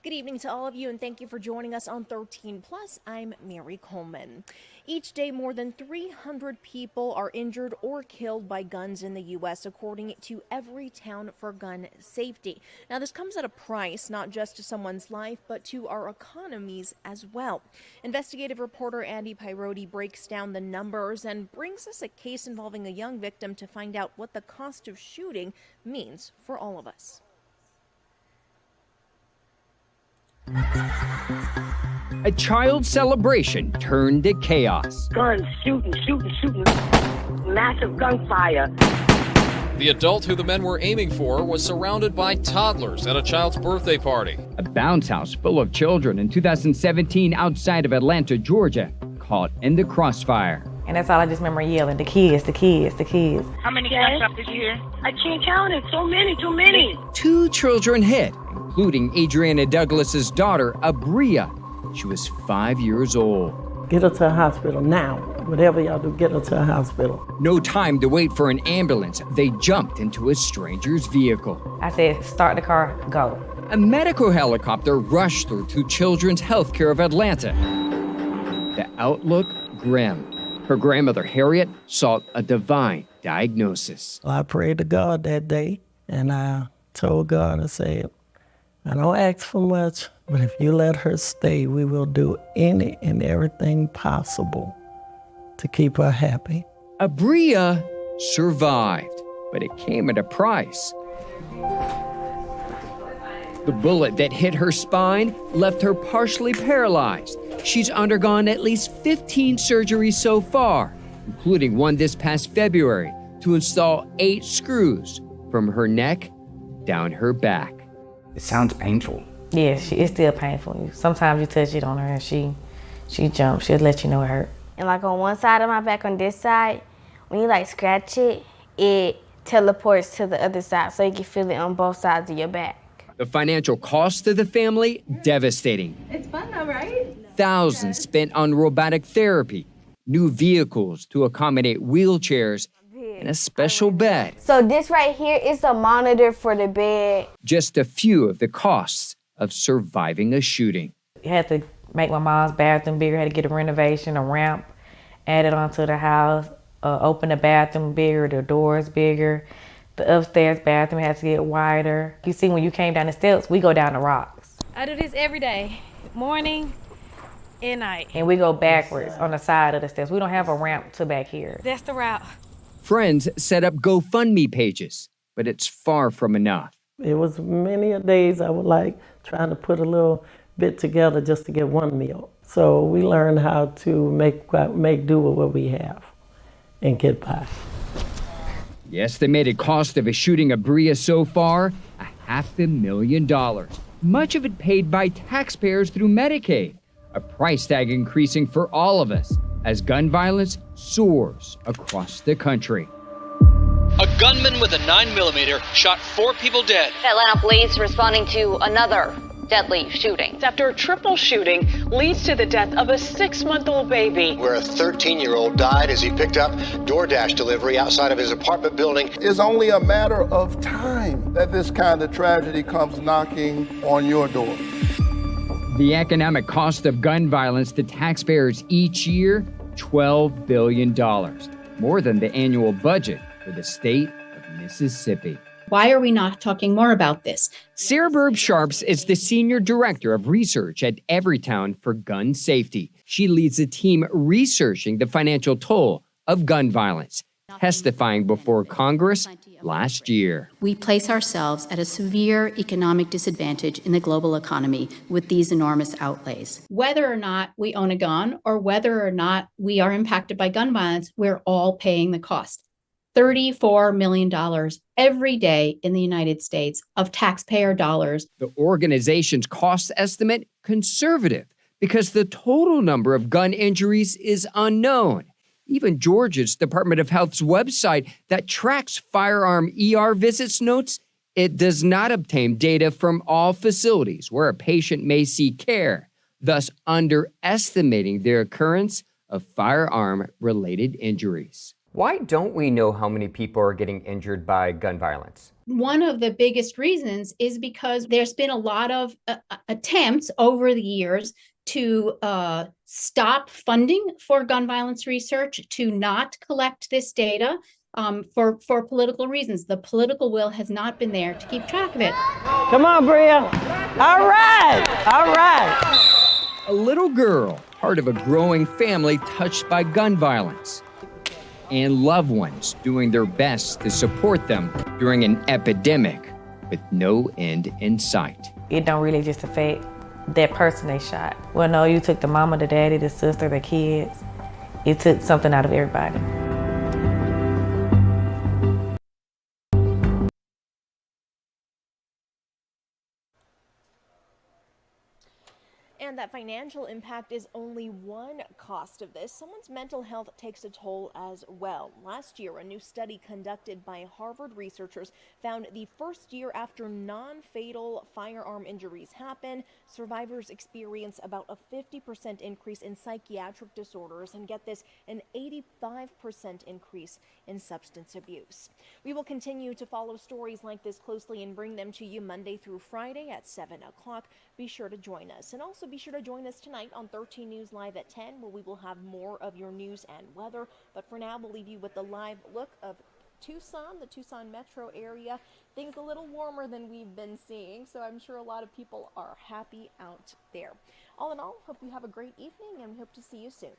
Good evening to all of you, and thank you for joining us on 13 Plus. I'm Mary Coleman. Each day, more than 300 people are injured or killed by guns in the U.S., according to Everytown for Gun Safety. Now, this comes at a price, not just to someone's life, but to our economies as well. Investigative reporter Andy Pyrotti breaks down the numbers and brings us a case involving a young victim to find out what the cost of shooting means for all of us. A child celebration turned to chaos. Guns, shooting. Massive gunfire. The adult who the men were aiming for was surrounded by toddlers at a child's birthday party. A bounce house full of children in 2017 outside of Atlanta, Georgia, caught in the crossfire. And that's all I just remember yelling, the kids. How many gunshots did you hear? I can't count it. So many, too many. 2 children hit, including Adriana Douglas's daughter, Abria. She was 5 years old. Get her to a hospital now. Whatever y'all do, get her to a hospital. No time to wait for an ambulance. They jumped into a stranger's vehicle. I said, start the car, go. A medical helicopter rushed through to Children's Healthcare of Atlanta. The outlook grim. Her grandmother, Harriet, sought a divine diagnosis. I prayed to God that day, and I told God, I said, I don't ask for much, but if you let her stay, we will do any and everything possible to keep her happy. Abria survived, but it came at a price. The bullet that hit her spine left her partially paralyzed. She's undergone at least 15 surgeries so far, including one this past February to install 8 screws from her neck down her back. It sounds painful. Yeah, it's still painful. Sometimes you touch it on her and she jumps. She'll let you know it hurt. And like on one side of my back, on this side, when you like scratch it, it teleports to the other side so you can feel it on both sides of your back. The financial cost to the family, devastating. It's fun though, right? Thousands spent on robotic therapy, new vehicles to accommodate wheelchairs, and a special bed. So this right here is a monitor for the bed. Just a few of the costs of surviving a shooting. You had to make my mom's bathroom bigger, had to get a renovation, a ramp added onto the house, open the bathroom bigger, the doors bigger. The upstairs bathroom has to get wider. You see, when you came down the steps, we go down the rocks. I do this every day, morning and night. And we go backwards on the side of the steps. We don't have a ramp to back here. That's the route. Friends set up GoFundMe pages, but it's far from enough. It was many a days I would like trying to put a little bit together just to get one meal. So we learned how to make do with what we have and get by. The estimated cost of a shooting Abria so far, $500,000. Much of it paid by taxpayers through Medicaid, a price tag increasing for all of us as gun violence soars across the country. A gunman with a 9mm shot 4 people dead. Atlanta police responding to another deadly shooting. After a triple shooting leads to the death of a 6-month-old baby. Where a 13-year-old died as he picked up DoorDash delivery outside of his apartment building. It's only a matter of time that this kind of tragedy comes knocking on your door. The economic cost of gun violence to taxpayers each year, $12 billion, more than the annual budget for the state of Mississippi. Why are we not talking more about this? Sarah Burb Sharps is the Senior Director of Research at Everytown for Gun Safety. She leads a team researching the financial toll of gun violence, testifying before Congress last year. We place ourselves at a severe economic disadvantage in the global economy with these enormous outlays. Whether or not we own a gun or whether or not we are impacted by gun violence, we're all paying the cost. $34 million every day in the United States of taxpayer dollars. The organization's cost estimate, conservative, because the total number of gun injuries is unknown. Even Georgia's Department of Health's website that tracks firearm ER visits notes it does not obtain data from all facilities where a patient may seek care, thus underestimating the occurrence of firearm-related injuries. Why don't we know how many people are getting injured by gun violence? One of the biggest reasons is because there's been a lot of attempts over the years to stop funding for gun violence research, to not collect this data for political reasons. The political will has not been there to keep track of it. Come on, Bria. All right. All right. A little girl, part of a growing family touched by gun violence, and loved ones doing their best to support them during an epidemic with no end in sight. It don't really just affect that person they shot. Well, no, you took the mama, the daddy, the sister, the kids. It took something out of everybody. And that financial impact is only one cost of this. Someone's mental health takes a toll as well. Last year, a new study conducted by Harvard researchers found the first year after non-fatal firearm injuries happen, survivors experience about a 50% increase in psychiatric disorders, and get this, an 85% increase in substance abuse. We will continue to follow stories like this closely and bring them to you Monday through Friday at 7 o'clock. Be sure to join us. And also be sure to join us tonight on 13 News Live at 10, where we will have more of your news and weather. But for now, we'll leave you with the live look of Tucson, the Tucson metro area. Things a little warmer than we've been seeing, so I'm sure a lot of people are happy out there. All in all, hope you have a great evening, and we hope to see you soon.